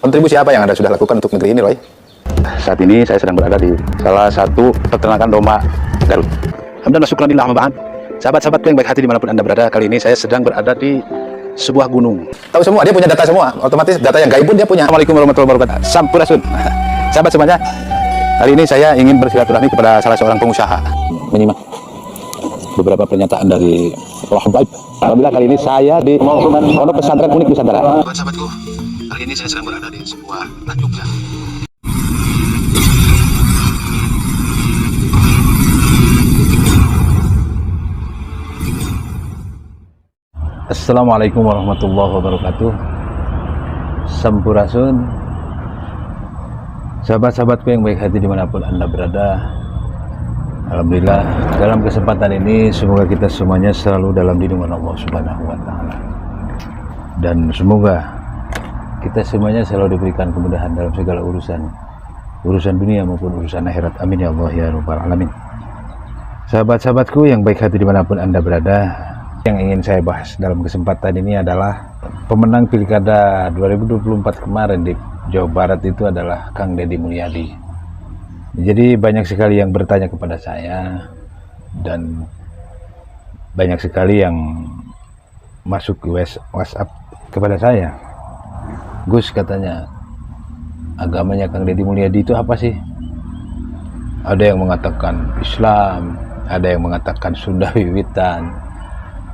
Kontribusi apa yang Anda sudah lakukan untuk negeri ini, Roy? Saat ini saya sedang berada di salah satu peternakan domba Garut. Alhamdulillah, syukurillah, ma'ba'an. Sahabat-sahabatku yang baik hati dimanapun Anda berada, kali ini saya sedang berada di sebuah gunung. Tahu semua, dia punya data semua. Otomatis data yang gaib pun dia punya. Assalamualaikum warahmatullahi wabarakatuh. Sampurasun. Sahabat semuanya, hari ini saya ingin bersilaturahmi kepada salah seorang pengusaha. Menyimak beberapa pernyataan dari Allah Baik. Alhamdulillah, kali ini saya di Pondok Pesantren Unik Nusantara. Sahabatku, hari ini saya sedang berada di sebuah Jogja. Assalamualaikum warahmatullahi wabarakatuh. Sampurasun. Sahabat-sahabatku yang baik hati dimanapun Anda berada, alhamdulillah, dalam kesempatan ini semoga kita semuanya selalu dalam lindungan Allah Subhanahu wa Ta'ala, dan semoga kita semuanya selalu diberikan kemudahan dalam segala urusan dunia maupun urusan akhirat. Amin ya Allah ya Rabbal Alamin. Sahabat-sahabatku yang baik hati dimanapun Anda berada, yang ingin saya bahas dalam kesempatan ini adalah pemenang Pilkada 2024 kemarin di Jawa Barat itu adalah Kang Deddy Mulyadi. Jadi banyak sekali yang bertanya kepada saya dan banyak sekali yang masuk ke WhatsApp kepada saya. Gus, katanya, agamanya Kang Deddy Mulyadi itu apa sih? Ada yang mengatakan Islam, ada yang mengatakan Sunda Wiwitan,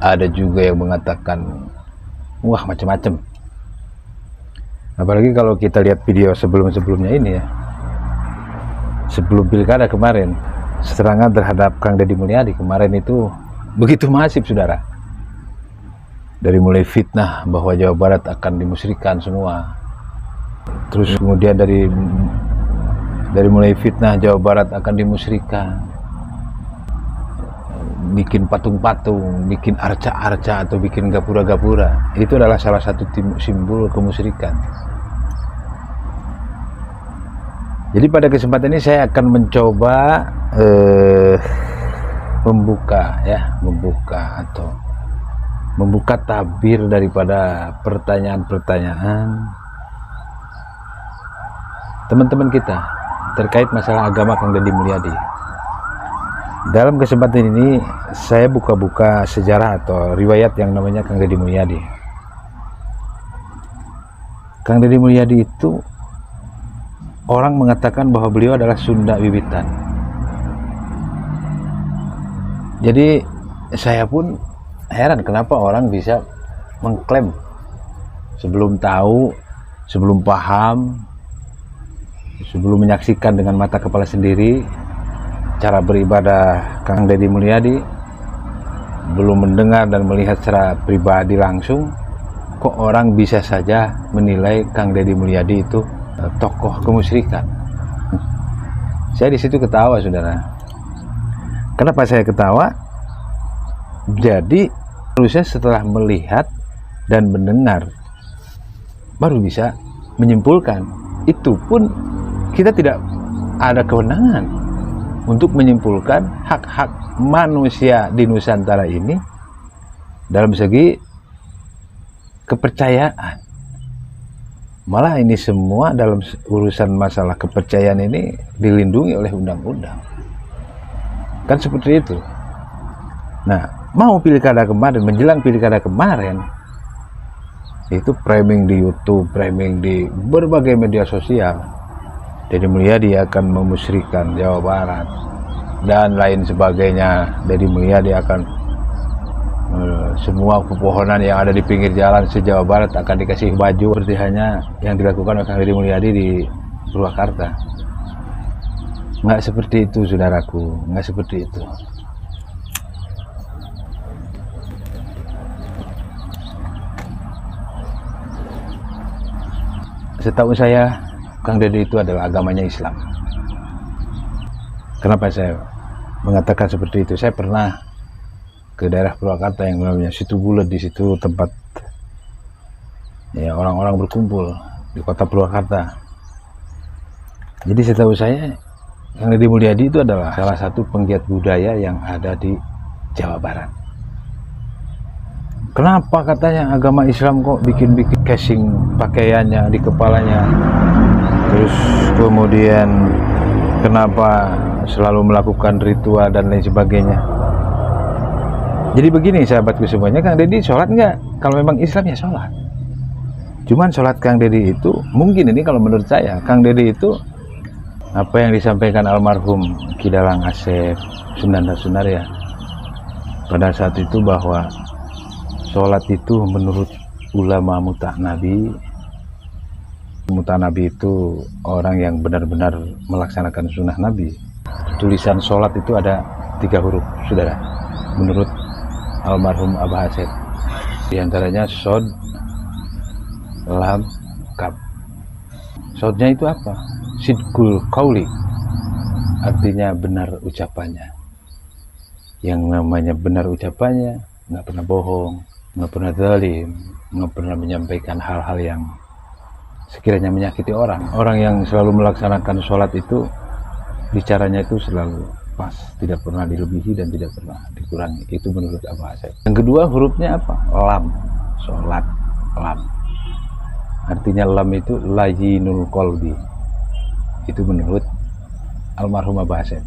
ada juga yang mengatakan wah macam-macam. Apalagi kalau kita lihat video sebelumnya ini ya, sebelum pilkada kemarin, serangan terhadap Kang Deddy Mulyadi kemarin itu begitu masif, saudara. Dari mulai fitnah bahwa Jawa Barat akan dimusyrikkan semua, terus kemudian dari mulai fitnah Jawa Barat akan dimusyrikkan, bikin patung-patung, bikin arca-arca atau bikin gapura-gapura, itu adalah salah satu simbol kemusyrikan. Jadi pada kesempatan ini saya akan mencoba membuka tabir daripada pertanyaan-pertanyaan teman-teman kita terkait masalah agama Kang Deddy Mulyadi. Dalam kesempatan ini saya buka-buka sejarah atau riwayat yang namanya Kang Deddy Mulyadi. Kang Deddy Mulyadi itu orang mengatakan bahwa beliau adalah Sunda Wiwitan. Jadi saya pun heran kenapa orang bisa mengklaim sebelum tahu, sebelum paham, sebelum menyaksikan dengan mata kepala sendiri cara beribadah Kang Deddy Mulyadi, belum mendengar dan melihat secara pribadi langsung, kok orang bisa saja menilai Kang Deddy Mulyadi itu tokoh kemusyrikan. Saya di situ ketawa, saudara. Kenapa saya ketawa? Jadi harusnya setelah melihat dan mendengar baru bisa menyimpulkan. Itu pun kita tidak ada kewenangan untuk menyimpulkan hak-hak manusia di Nusantara ini dalam segi kepercayaan. Malah ini semua dalam urusan masalah kepercayaan ini dilindungi oleh undang-undang. Kan seperti itu. Nah, mau pilkada kemarin, menjelang pilkada kemarin, itu framing di YouTube, framing di berbagai media sosial, Deddy Mulyadi akan memusyrikan Jawa Barat dan lain sebagainya. Deddy Mulyadi akan semua pepohonan yang ada di pinggir jalan se-Jawa Barat akan dikasih baju, seperti hanya yang dilakukan oleh Kang Deddy Mulyadi di Purwakarta. Nggak seperti itu, saudaraku, nggak seperti itu. Setahu saya, Kang Deddy itu adalah agamanya Islam. Kenapa saya mengatakan seperti itu? Saya pernah ke daerah Purwakarta yang namanya Situ Bulet. Di situ tempat ya orang-orang berkumpul di kota Purwakarta. Jadi setahu saya Kang Deddy Mulyadi itu adalah salah satu penggiat budaya yang ada di Jawa Barat. Kenapa katanya agama Islam kok bikin-bikin casing pakaiannya di kepalanya? Terus kemudian kenapa selalu melakukan ritual dan lain sebagainya? Jadi begini sahabatku semuanya, Kang Deddy sholat nggak? Kalau memang Islam ya sholat. Cuman sholat Kang Deddy itu, mungkin ini kalau menurut saya, Kang Deddy itu apa yang disampaikan almarhum Kidalang Asep Sunanda Sunaria pada saat itu, bahwa sholat itu menurut ulama muta Nabi itu orang yang benar-benar melaksanakan sunnah Nabi. Tulisan sholat itu ada 3 huruf, saudara, menurut almarhum Abah Asep. Di antaranya sod, lam, kaf. Sodnya itu apa? Sidqul qauli, artinya benar ucapannya. Yang namanya benar ucapannya, nggak pernah bohong, nggak pernah zalim, nggak pernah menyampaikan hal-hal yang sekiranya menyakiti orang. Orang yang selalu melaksanakan sholat itu bicaranya itu selalu pas, tidak pernah dilebihi dan tidak pernah dikurangi. Itu menurut Abah Asep. Yang kedua hurufnya apa? Lam. Sholat, lam. Artinya lam itu layyinul qalbi. Itu menurut almarhum Abah Asep.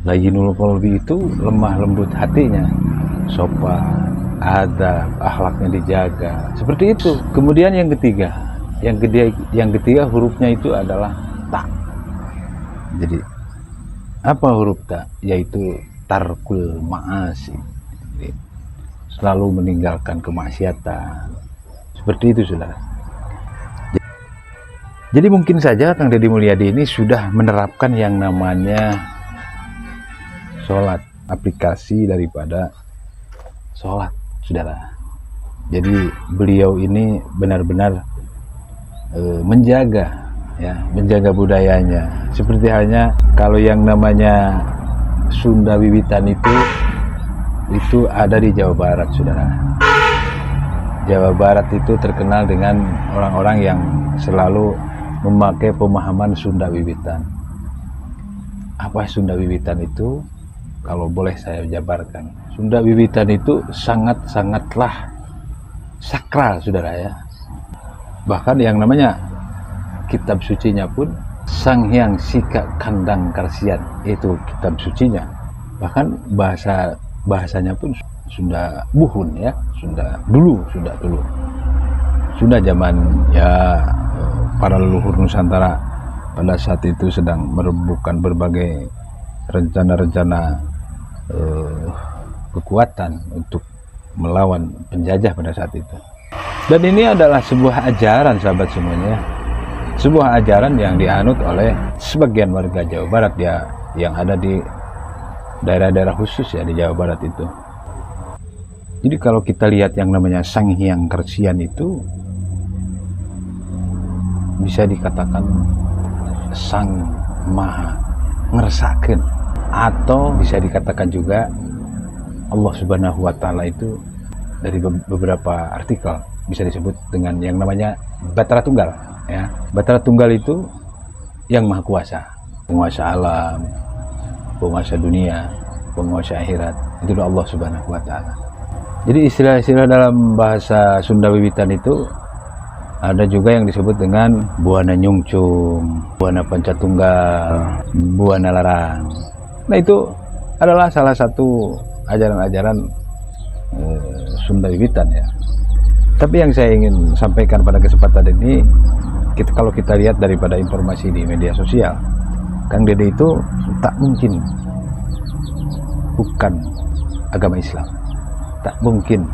Layyinul qalbi itu lemah lembut hatinya, sopan, adab, akhlaknya dijaga, seperti itu. Kemudian yang ketiga hurufnya itu adalah ta. Jadi apa huruf ta? Yaitu tarkul ma'asi, selalu meninggalkan kemaksiatan, seperti itu, saudara. Jadi mungkin saja Kang Deddy Mulyadi ini sudah menerapkan yang namanya sholat, aplikasi daripada sholat, saudara. Jadi beliau ini benar-benar menjaga budayanya. Seperti halnya kalau yang namanya Sunda Wiwitan itu ada di Jawa Barat, saudara. Jawa Barat itu terkenal dengan orang-orang yang selalu memakai pemahaman Sunda Wiwitan. Apa Sunda Wiwitan itu? Kalau boleh saya jabarkan, Sunda Wiwitan itu sangatlah sakral, saudara ya. Bahkan yang namanya kitab sucinya pun Sang Hyang Sika Kandang Karsian, itu kitab sucinya. Bahkan bahasanya pun Sunda Buhun ya, Sunda dulu. Sunda zaman ya para leluhur Nusantara pada saat itu sedang merebutkan berbagai rencana-rencana kekuatan untuk melawan penjajah pada saat itu. Dan ini adalah sebuah ajaran, sahabat semuanya, sebuah ajaran yang dianut oleh sebagian warga Jawa Barat ya, yang ada di daerah-daerah khusus ya di Jawa Barat itu. Jadi kalau kita lihat yang namanya Sang Hyang Karsian itu bisa dikatakan Sang Maha Ngeresakeun, atau bisa dikatakan juga Allah Subhanahu wa Ta'ala itu dari beberapa artikel bisa disebut dengan yang namanya Batara Tunggal ya. Batara Tunggal itu yang maha kuasa, penguasa alam, penguasa dunia, penguasa akhirat, itu Allah Subhanahu wa Ta'ala. Jadi istilah-istilah dalam bahasa Sunda Wiwitan itu ada juga yang disebut dengan Buana Nyungcung, Buana Pancatunggal, Buana Larang. Nah itu adalah salah satu ajaran-ajaran Sunda Wiwitan ya. Tapi yang saya ingin sampaikan pada kesempatan ini, kalau kita lihat daripada informasi di media sosial, Kang Deddy itu tak mungkin bukan agama Islam, tak mungkin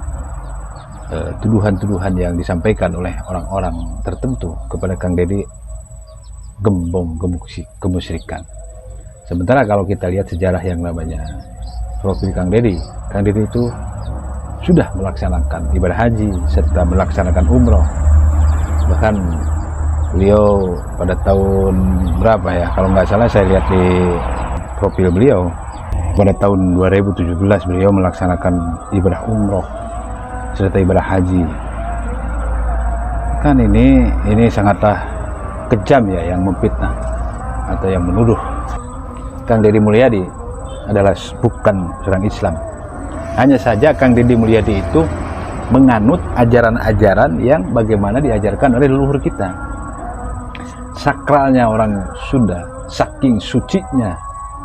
tuduhan-tuduhan yang disampaikan oleh orang-orang tertentu kepada Kang Deddy gembong kemusyrikan. Sementara kalau kita lihat sejarah yang namanya profil Kang Deddy itu sudah melaksanakan ibadah haji serta melaksanakan umroh. Bahkan beliau pada tahun berapa ya, kalau nggak salah saya lihat di profil beliau, pada tahun 2017 beliau melaksanakan ibadah umroh serta ibadah haji. Kan ini sangatlah kejam ya, yang memfitnah atau yang menuduh Kang Deddy Mulyadi adalah bukan seorang Islam. Hanya saja Kang Deddy Mulyadi itu menganut ajaran-ajaran yang bagaimana diajarkan oleh leluhur kita. Sakralnya orang Sunda, saking sucinya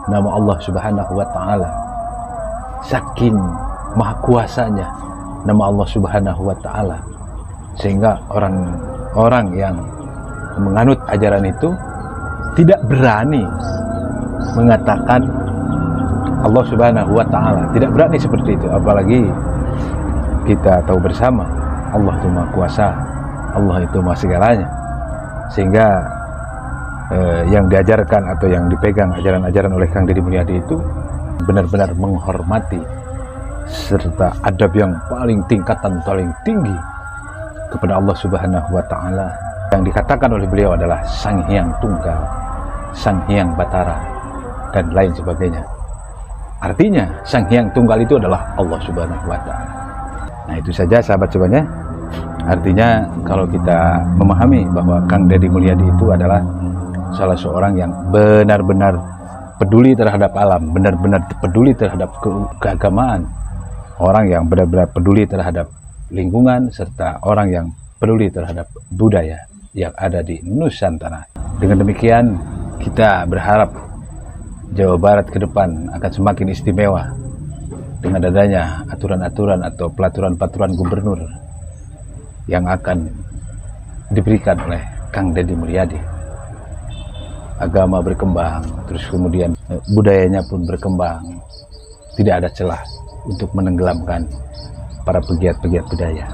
nama Allah Subhanahu wa Ta'ala, saking maha kuasanya nama Allah Subhanahu wa Ta'ala, sehingga orang-orang yang menganut ajaran itu tidak berani mengatakan Allah Subhanahu wa Ta'ala, tidak berani seperti itu. Apalagi kita tahu bersama Allah itu maha kuasa, Allah itu maha segalanya, sehingga yang diajarkan atau yang dipegang ajaran-ajaran oleh Kang Deddy Mulyadi itu benar-benar menghormati serta adab yang tingkatan paling tinggi kepada Allah Subhanahu wa Ta'ala. Yang dikatakan oleh beliau adalah Sang Hyang Tunggal, Sang Hyang Batara, dan lain sebagainya. Artinya Sang Hyang Tunggal itu adalah Allah Subhanahu wa Ta'ala. Nah, itu saja sahabat semuanya. Artinya kalau kita memahami bahwa Kang Deddy Mulyadi itu adalah salah seorang yang benar-benar peduli terhadap alam, benar-benar peduli terhadap keagamaan, orang yang benar-benar peduli terhadap lingkungan, serta orang yang peduli terhadap budaya yang ada di Nusantara. Dengan demikian, kita berharap Jawa Barat ke depan akan semakin istimewa dengan adanya aturan-aturan atau peraturan-peraturan gubernur yang akan diberikan oleh Kang Deddy Mulyadi. Agama berkembang, terus kemudian budayanya pun berkembang, tidak ada celah untuk menenggelamkan para pegiat-pegiat budaya,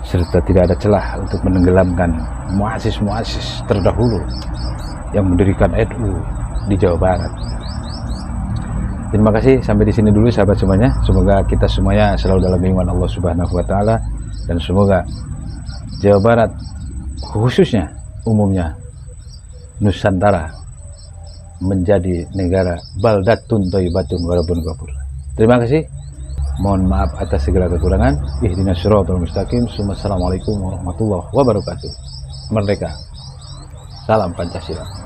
serta tidak ada celah untuk menenggelamkan muassis-muassis terdahulu yang mendirikan NU di Jawa Barat. Terima kasih, sampai di sini dulu sahabat semuanya. Semoga kita semuanya selalu dalam lindungan Allah Subhanahu wa Ta'ala, dan semoga Jawa Barat khususnya umumnya Nusantara menjadi negara baldatun thayyibatun warabun ghafur. Terima kasih. Mohon maaf atas segala kekurangan. Ihdinas siratal mustaqim. Assalamualaikum warahmatullahi wabarakatuh. Merdeka. Salam Pancasila.